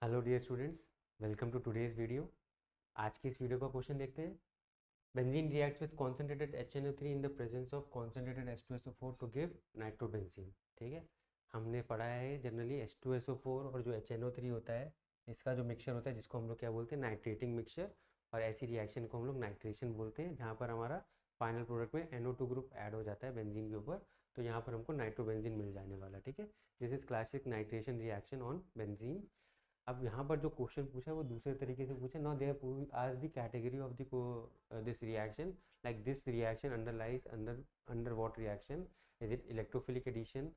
Hello dear students, welcome to today's video. आज की इस वीडियो का क्वेश्चन देखते हैं। Benzene reacts with concentrated HNO3 in the presence of concentrated H2SO4 to give nitrobenzene. ठीक है, हमने पढ़ा है जनरली H2SO4 और जो HNO3 होता है इसका जो मिक्सचर होता है जिसको हम लोग क्या बोलते हैं, नाइट्रेटिंग मिक्सचर। और ऐसी रिएक्शन को हम लोग नाइट्रेशन बोलते हैं, जहाँ पर हमारा फाइनल प्रोडक्ट में NO2 ग्रुप ऐड हो जाता है बेंजीन के ऊपर, तो यहाँ पर हमको नाइट्रोबेंजीन मिल जाने वाला। ठीक है, this is classic nitration reaction on benzene. अब यहाँ पर जो क्वेश्चन पूछा है वो दूसरे तरीके से पूछा। नाउ दे हैव आज the category of the this reaction, like this reaction underlies under what reaction, is it electrophilic addition,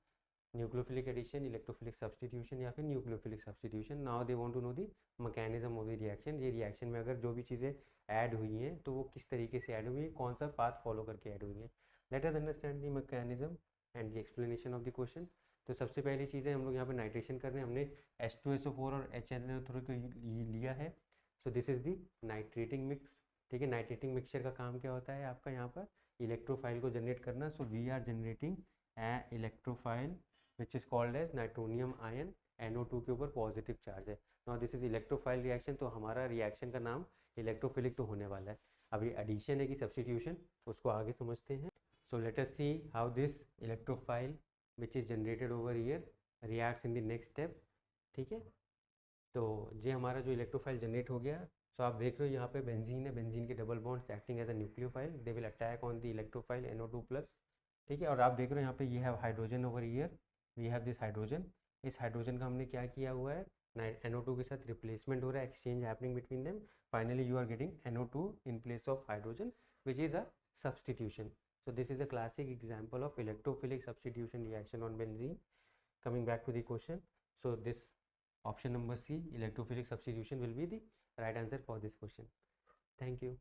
nucleophilic addition, electrophilic substitution या फिर nucleophilic substitution. Now they want to know the mechanism of the reaction. ये reaction में अगर जो भी चीज़ें add हुई हैं तो वो किस तरीके से ऐड हुई हैं, कौन सा पाथ फॉलो करके ऐड हुई हैं। Let us understand the mechanism and the explanation of the question. तो सबसे पहली चीज़ है, हम लोग यहाँ पे नाइट्रेशन कर रहे हैं। हमने H2SO4 और HNO3 को लिया है। So this is the nitrating mix. ठीक है, नाइट्रेटिंग मिक्सचर का काम क्या होता है आपका यहाँ पर, इलेक्ट्रोफाइल को जनरेट करना। So we are generating a electrophile which is called as nitronium ion. NO2 के ऊपर पॉजिटिव चार्ज है। Now this is electrophile reaction, तो हमारा रिएक्शन का नाम इलेक्ट्रोफिलिक तो होने वाला है। अभी एडिशन है कि सब्स्टिट्यूशन, उसको आगे समझते हैं। So let us see how this electrophile which is generated over here reacts in the next step। ठीक है, तो ये हमारा जो इलेक्ट्रोफाइल जनरेट हो गया। सो आप देख रहे हो यहाँ पे बेंजीन है, बेंजीन के double bonds acting as a nucleophile, they will attack on the electrophile NO2+। ठीक है, और आप देख रहे हो यहाँ पे ये have hydrogen over here, we have this hydrogen. इस हाइड्रोजन का हमने क्या किया हुआ है, NO2 के साथ रिप्लेसमेंट हो रहा है, exchange happening between them. Finally you are getting NO2 in place of hydrogen which is a substitution। So this is a classic example of electrophilic substitution reaction on benzene. Coming back to the question, so this option number C, electrophilic substitution, will be the right answer for this question. Thank you.